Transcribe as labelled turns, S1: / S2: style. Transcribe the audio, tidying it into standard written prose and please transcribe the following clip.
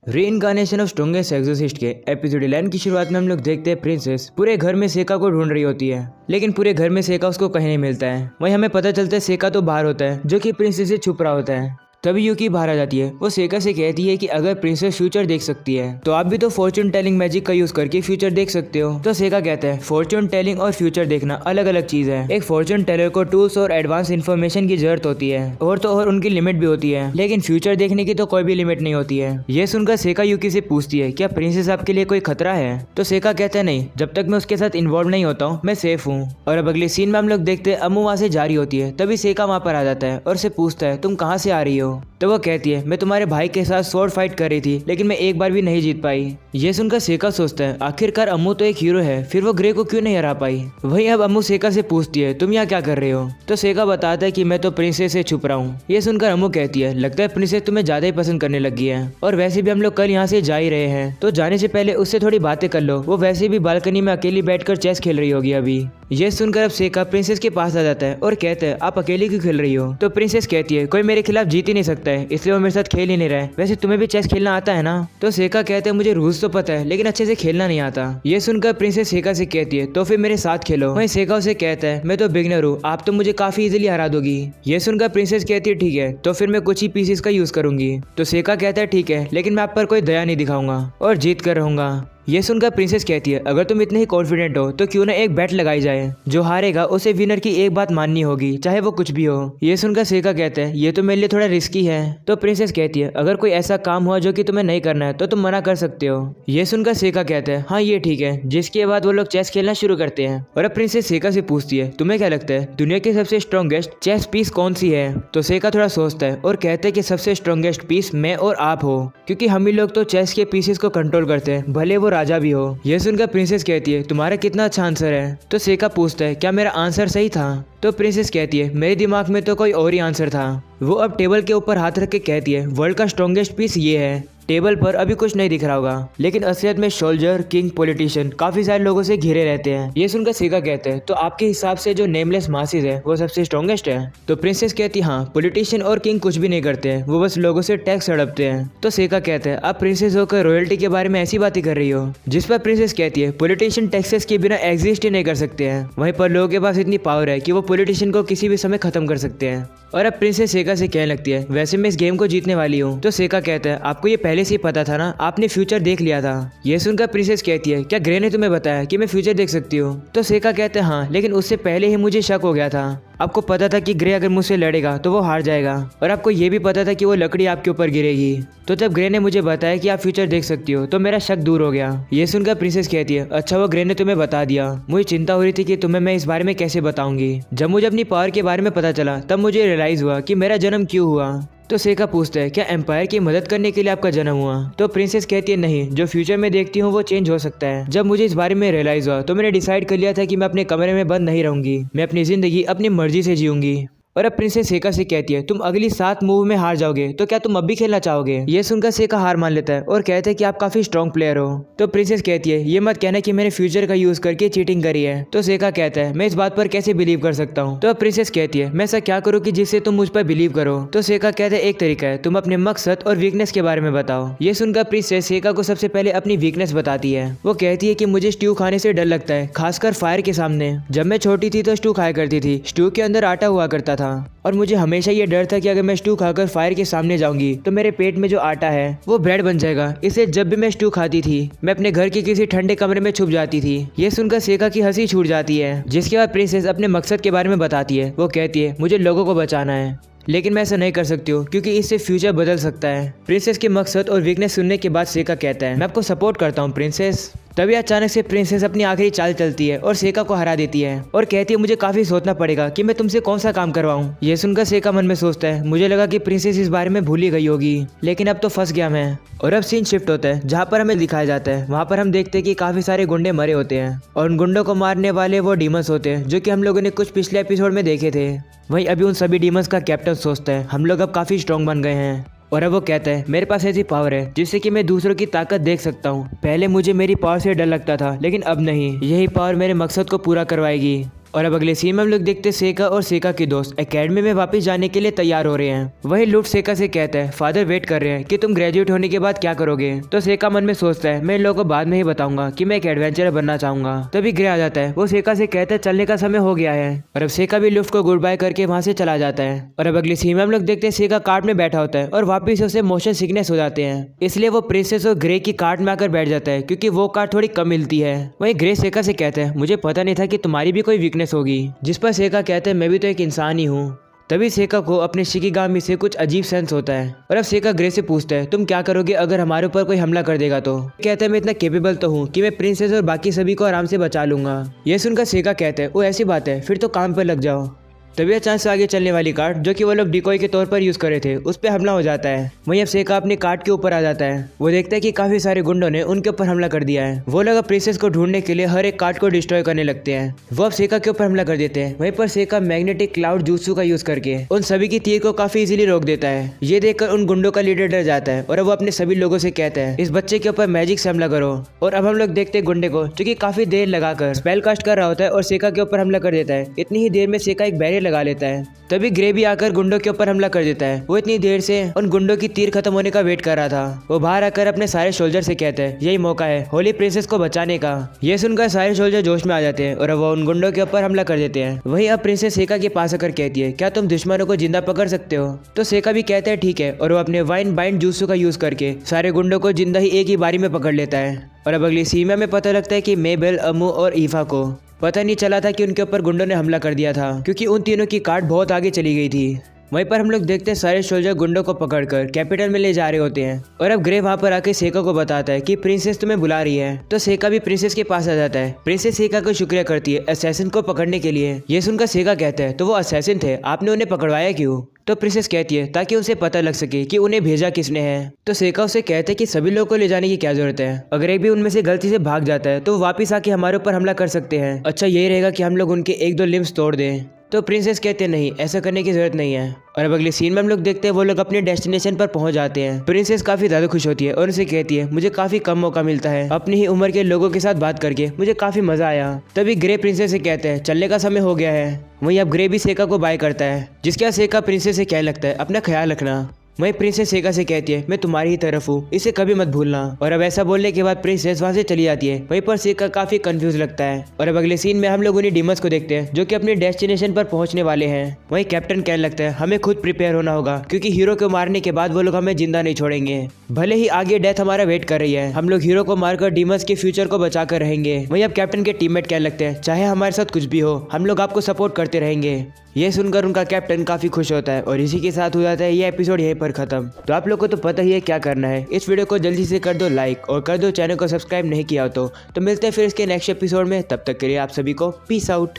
S1: Reincarnation of strongest एक्सोसिस्ट के episode 11 की शुरुआत में हम लोग देखते हैं प्रिंसेस पूरे घर में सेका को ढूंढ रही होती है, लेकिन पूरे घर में सेका उसको कहीं नहीं मिलता है। वहीं हमें पता चलता है सेका तो बाहर होता है, जो कि प्रिंसेस से छुप रहा होता है। तभी यूकी बाहर आ जाती है। वो सेका से कहती है कि अगर प्रिंसेस फ्यूचर देख सकती है तो आप भी तो फॉर्च्यून टेलिंग मैजिक का यूज करके फ्यूचर देख सकते हो। तो सेका कहता है फॉर्च्यून टेलिंग और फ्यूचर देखना अलग अलग चीज है। एक फॉर्च्यून टेलर को टूल्स और एडवांस इन्फॉर्मेशन की जरूरत होती है और तो और उनकी लिमिट भी होती है, लेकिन फ्यूचर देखने की तो कोई भी लिमिट नहीं होती है। ये सुनकर सेका यूकी से पूछती है क्या प्रिंसेस आपके लिए कोई खतरा है। तो सेका कहता है नहीं, जब तक मैं उसके साथ इन्वॉल्व नहीं होता हूँ मैं सेफ हूँ। और अब अगले सीन में हम लोग देखते हैं अम्मू वहाँ से जा रही होती है। तभी सेका वहाँ पर आ जाता है और उसे पूछता है तुम कहाँ से आ रही हो। तो वो कहती है मैं तुम्हारे भाई के साथ स्वॉर्ड फाइट कर रही थी, लेकिन मैं एक बार भी नहीं जीत पाई। ये सुनकर सेका सोचता है आखिरकार अम्मू तो एक हीरो है, फिर वो ग्रे को क्यों नहीं हरा पाई। वहीं अब अम्मू सेका से पूछती है तुम यहाँ क्या कर रहे हो। तो सेका बताता है कि मैं तो प्रिंसेस से छुप रहा हूँ। ये सुनकर अम्मू कहती है लगता है प्रिंसेस तुम्हें ज्यादा ही पसंद करने लगी है, और वैसे भी हम लोग कल यहाँ से जा ही रहे हैं, तो जाने से पहले उससे थोड़ी बातें कर लो। वो वैसे भी बालकनी में अकेली बैठकर चेस खेल रही होगी अभी। ये सुनकर अब सेका प्रिंसेस के पास आ जाता है और कहता है आप अकेली क्यों खेल रही हो। तो प्रिंसेस कहती है कोई मेरे खिलाफ जीत ही नहीं सकता है, इसलिए वो मेरे साथ खेल ही नहीं रहा है। वैसे तुम्हें भी चेस खेलना आता है ना। तो सेका कहते हैं मुझे रूल्स तो पता है, लेकिन अच्छे से खेलना नहीं आता। ये सुनकर प्रिंसेस सेका से कहती है तो फिर मेरे साथ खेलो। वहीं सेका उसे कहता है मैं तो बिगनर हूँ, आप तो मुझे काफी इजीली हरा दोगी। ये सुनकर प्रिंसेस कहती है ठीक है, तो फिर मैं कुछ ही पीसेस का यूज करूंगी। तो सेका कहता है ठीक है, लेकिन मैं आप पर कोई दया नहीं दिखाऊंगा और जीत कर रहूंगा। ये सुनकर प्रिंसेस कहती है अगर तुम इतने ही कॉन्फिडेंट हो तो क्यों ना एक बेट लगाई जाए, जो हारेगा उसे विनर की एक बात माननी होगी, चाहे वो कुछ भी हो। ये सुनकर सेका कहता है ये तो मेरे लिए थोड़ा रिस्की है। तो प्रिंसेस कहती है अगर कोई ऐसा काम हुआ जो कि तुम्हें नहीं करना है तो तुम मना कर सकते हो। ये सुनकर सेका कहता है हाँ ये ठीक है, जिसके बाद वो लोग चेस खेलना शुरू करते हैं। और अब प्रिंसेस सेका से पूछती है तुम्हें क्या लगता है दुनिया की सबसे स्ट्रॉन्गेस्ट चेस पीस कौन सी है। तो सेका थोड़ा सोचता है और कहता है कि सबसे स्ट्रॉन्गेस्ट पीस मैं और आप हो, क्योंकि हम ही लोग तो चेस के पीसेस को कंट्रोल करते हैं, भले वो राजा भी हो। यह सुनकर प्रिंसेस कहती है तुम्हारा कितना अच्छा आंसर है। तो सेका पूछता है क्या मेरा आंसर सही था। तो प्रिंसेस कहती है मेरे दिमाग में तो कोई और ही आंसर था। वो अब टेबल के ऊपर हाथ रख के कहती है वर्ल्ड का स्ट्रॉन्गेस्ट पीस ये है। टेबल पर अभी कुछ नहीं दिख रहा होगा, लेकिन असलियत में सोल्जर, किंग, पॉलिटिशियन काफी सारे लोगों से घिरे रहते हैं। ये सुनकर सेका कहते हैं तो आपके हिसाब से जो नेमलेस मासेस है वो सबसे स्ट्रॉन्गेस्ट है। तो प्रिंसेस कहती है हाँ, पॉलिटिशियन और किंग कुछ भी नहीं करते हैं, वो बस लोगों से टैक्स हड़पते हैं। तो सेका कहते हैं आप प्रिंसेस होकर रॉयल्टी के बारे में ऐसी बातें कर रही हो। जिस पर प्रिंसेस कहती है पॉलिटिशियन टैक्सेस के बिना एग्जिस्ट ही नहीं कर सकते हैं, वहीं पर लोगों के पास इतनी पावर है कि वो पॉलिटिशियन को किसी भी समय खत्म कर सकते हैं। और अब प्रिंसेस सेका से कहने लगती है वैसे मैं इस गेम को जीतने वाली हूँ। तो सेका कहता है आपको ये पहले से ही पता था ना, आपने फ्यूचर देख लिया था। ये सुनकर प्रिंसेस कहती है क्या ग्रे ने तुम्हें बताया कि मैं फ्यूचर देख सकती हूँ। तो सेका कहते हैं हाँ, लेकिन उससे पहले ही मुझे शक हो गया था। आपको पता था कि ग्रे अगर मुझसे लड़ेगा तो वो हार जाएगा, और आपको ये भी पता था कि वो लकड़ी आपके ऊपर गिरेगी। तो जब ग्रे ने मुझे बताया कि आप फ्यूचर देख सकती हो तो मेरा शक दूर हो गया। ये सुनकर प्रिंसेस कहती है अच्छा वो ग्रे ने तुम्हें बता दिया, मुझे चिंता हो रही थी कि तुम्हें मैं इस बारे में कैसे बताऊंगी। जब मुझे अपनी पावर के बारे में पता चला तब मुझे रियलाइज हुआ कि मेरा जन्म क्यों हुआ। तो सेका पूछता है क्या एम्पायर की मदद करने के लिए आपका जन्म हुआ। तो प्रिंसेस कहती है नहीं, जो फ्यूचर में देखती हूँ वो चेंज हो सकता है। जब मुझे इस बारे में रियलाइज हुआ तो मैंने डिसाइड कर लिया था कि मैं अपने कमरे में बंद नहीं रहूंगी, मैं अपनी जिंदगी अपनी मर्जी से जीऊंगी। और अब प्रिंसेस सेका से कहती है तुम अगली 7 मूव में हार जाओगे, तो क्या तुम अब भी खेलना चाहोगे। ये सुनकर सेका हार मान लेता है और कहता है कि आप काफी स्ट्रॉन्ग प्लेयर हो। तो प्रिंसेस कहती है ये मत कहना कि मैंने फ्यूचर का यूज करके चीटिंग करी है। तो सेका कहता है मैं इस बात पर कैसे बिलीव कर सकता हूँ। तो अब प्रिंसेस कहती है मैं ऐसा क्या करूँ कि जिससे तुम मुझ पर बिलीव करो। तो सेका कहता है एक तरीका है, तुम अपने मकसद और वीकनेस के बारे में बताओ। ये सुनकर प्रिंसेस सेका को सबसे पहले अपनी वीकनेस बताती है। वो कहती है कि मुझे स्ट्यू खाने से डर लगता है, खासकर फायर के सामने। जब मैं छोटी थी तो स्ट्यू खाया करती थी, स्ट्यू के अंदर आटा हुआ करता था, और मुझे हमेशा ये डर था कि अगर मैं स्ट्यू खाकर फायर के सामने जाऊंगी तो मेरे पेट में जो आटा है वो ब्रेड बन जाएगा। इसलिए जब भी मैं स्ट्यू खाती थी मैं अपने घर के किसी ठंडे कमरे में छुप जाती थी। ये सुनकर सेका की हंसी छूट जाती है। जिसके बाद प्रिंसेस अपने मकसद के बारे में बताती है। वो कहती है मुझे लोगों को बचाना है, लेकिन मैं ऐसा नहीं कर सकती हूँ क्योंकि इससे फ्यूचर बदल सकता है। प्रिंसेस के मकसद और वीकनेस सुनने के बाद सेका कहता है मैं आपको सपोर्ट करता हूँ प्रिंसेस। तभी अचानक से प्रिंसेस अपनी आखिरी चाल चलती है और सेका को हरा देती है और कहती है मुझे काफी सोचना पड़ेगा कि मैं तुमसे कौन सा काम करवाऊं। ये सुनकर सेका मन में सोचता है मुझे लगा कि प्रिंसेस इस बारे में भूल ही गई होगी, लेकिन अब तो फंस गया मैं। और अब सीन शिफ्ट होता है जहाँ पर हमें दिखाया जाता है। वहाँ पर हम देखते हैं कि काफी सारे गुंडे मरे होते हैं और उन गुंडों को मारने वाले वो डीमंस होते हैं जो कि हम लोगों ने कुछ पिछले एपिसोड में देखे थे। वहीं अभी उन सभी डीमंस का कैप्टन सोचता है हम लोग अब काफी स्ट्रॉन्ग बन गए हैं। और अब वो कहता है मेरे पास ऐसी पावर है जिससे कि मैं दूसरों की ताकत देख सकता हूँ। पहले मुझे मेरी पावर से डर लगता था, लेकिन अब नहीं, यही पावर मेरे मकसद को पूरा करवाएगी। और अब अगले सीन में हम लोग देखते हैं सेका और सेका की दोस्त एकेडमी में वापस जाने के लिए तैयार हो रहे हैं। वही लुफ्ट सेका से कहता है फादर वेट कर रहे हैं कि तुम ग्रेजुएट होने के बाद क्या करोगे। तो सेका मन में सोचता है मैं इन लोगों को बाद में ही बताऊंगा कि मैं एक एडवेंचरर बनना चाहूंगा। तभी ग्रे आ जाता है, वो सेका से कहता है चलने का समय हो गया है। और अब सेका भी लुफ्ट को गुड बाय करके वहां से चला जाता है। और अब अगली सीन में हम लोग देखते हैं सेका कार्ट में बैठा होता है और वापिस उसे मोशन सिकनेस हो जाते हैं, इसलिए वो प्रिंसेस और ग्रे की कार्ट में आकर बैठ जाता है क्योंकि वो कार्ट थोड़ी कम मिलती है। वही ग्रे सेका से कहता है मुझे पता नहीं था कि तुम्हारी भी कोई वीकनेस होगी। जिस पर सेका कहते हैं मैं भी तो एक इंसान ही हूँ। तभी सेका को अपने शिकिगामी से कुछ अजीब सेंस होता है। और अब सेका ग्रे से पूछता है तुम क्या करोगे अगर हमारे ऊपर कोई हमला कर देगा। तो कहता है मैं इतना केपेबल तो हूँ कि मैं प्रिंसेस और बाकी सभी को आराम से बचा लूंगा। ये सुनकर सेका कहता है वो ऐसी बात है, फिर तो काम पर लग जाओ। तभी अचानक से आगे चलने वाली कार्ट जो कि वो लोग डिकोय के तौर पर यूज करे थे उस पर हमला हो जाता है। वहीं अब सेका अपनी कार्ट के ऊपर आ जाता है। वो देखता है कि काफी सारे गुंडों ने उनके ऊपर हमला कर दिया है। वो लोग अब प्रिंसेस को ढूंढने के लिए हर एक कार्ट को डिस्ट्रॉय करने लगते हैं। वो अब सेका के ऊपर हमला कर देते हैं। वहीं पर सेका मैग्नेटिक क्लाउड जूत्सु का यूज करके उन सभी की तीर को काफी इजीली रोक देता है। ये देखकर उन गुंडों का लीडर डर जाता है और अब वो अपने सभी लोगों से कहता है इस बच्चे के ऊपर मैजिक से हमला करो। और अब हम लोग देखते हैं गुंडे को जो कि काफी देर लगाकर स्पेल कास्ट कर रहा होता है और सेका के ऊपर हमला कर देता है। इतनी ही देर में सेका एक बैरियर लगा लेता है। तभी ग्रे भी आकर गुंडों के ऊपर हमला कर देता है। वो इतनी देर से उन गुंडों की तीर खत्म होने का वेट कर रहा था। वो बाहर आकर अपने सारे सोल्जर से कहते हैं यही मौका है होली प्रिंसेस को बचाने का। ये सुनकर सारे सोल्जर जोश में आ जाते हैं और वो उन गुंडों के ऊपर हमला कर देते हैं। वहीं अब प्रिंसेस सेका के पास आकर कहती है क्या तुम दुश्मनों को जिंदा पकड़ सकते हो। तो सेका भी कहता है ठीक है और वो अपने वाइन बाइंड जूसू का यूज करके सारे गुंडों को जिंदा ही एक ही बारी में पकड़ लेता है। और अब अगली सीमा में पता लगता है कि मेबेल, अमू और ईफा को पता नहीं चला था कि उनके ऊपर गुंडों ने हमला कर दिया था क्योंकि उन तीनों की कार्ट बहुत आगे चली गई थी। वहीं पर हम लोग देखते हैं सारे सोल्जर गुंडों को पकड़कर कैपिटल में ले जा रहे होते हैं। और अब ग्रे वहां पर आके सेका को बताता है कि प्रिंसेस तुम्हें बुला रही है। तो सेका भी प्रिंसेस के पास आ जाता है। प्रिंसेस सेका को शुक्रिया करती है असैसिन को पकड़ने के लिए। ये सुनकर सेका कहता है तो वो असैसिन थे, आपने उन्हें पकड़वाया क्यों। तो प्रिंसेस कहती है ताकि उसे पता लग सके कि उन्हें भेजा किसने है। तो सेका उसे कहता है कि सभी लोगों को ले जाने की क्या जरूरत है, अगर एक भी उनमें से गलती से भाग जाता है तो वो वापिस आके हमारे ऊपर हमला कर सकते हैं। अच्छा यही रहेगा कि हम लोग उनके एक दो लिम्स तोड़ दें। तो प्रिंसेस कहते हैं नहीं, ऐसा करने की जरूरत नहीं है। और अब अगले सीन में हम लोग देखते हैं वो लोग अपने डेस्टिनेशन पर पहुंच जाते हैं। प्रिंसेस काफी ज्यादा खुश होती है और उनसे कहती है मुझे काफी कम मौका मिलता है अपनी ही उम्र के लोगों के साथ बात करके, मुझे काफी मजा आया। तभी ग्रे प्रिंसेस से कहते हैं चलने का समय हो गया है। वहीं अब ग्रे भी सेका को बाय करता है, जिसके बाद सेका प्रिंसेस से कहने लगता है अपना ख्याल रखना। वहीं प्रिंसेस सेका से कहती है मैं तुम्हारी ही तरफ हूँ, इसे कभी मत भूलना। और अब ऐसा बोलने के बाद प्रिंसेस वहां से चली जाती है। वहीं पर सेका काफी कंफ्यूज लगता है। और अब अगले सीन में हम लोग उन्हीं डीमंस को देखते हैं जो कि अपने डेस्टिनेशन पर पहुंचने वाले हैं। वहीं कैप्टन कहने लगता है हमें खुद प्रिपेयर होना होगा क्योंकि हीरो को मारने के बाद वो लोग हमें जिंदा नहीं छोड़ेंगे। भले ही आगे डेथ हमारा वेट कर रही है, हम लोग हीरो को मारकर डीमंस के फ्यूचर को बचा कर रहेंगे। वहीं अब कैप्टन के टीममेट कहने लगते हैं चाहे हमारे साथ कुछ भी हो हम लोग आपको सपोर्ट करते रहेंगे। ये सुनकर उनका कैप्टन काफी खुश होता है और इसी के साथ हो जाता है ये एपिसोड यहीं पर खत्म। तो आप लोग को तो पता ही है क्या करना है, इस वीडियो को जल्दी से कर दो लाइक और कर दो चैनल को सब्सक्राइब नहीं किया तो मिलते हैं फिर इसके नेक्स्ट एपिसोड में। तब तक के लिए आप सभी को पीस आउट।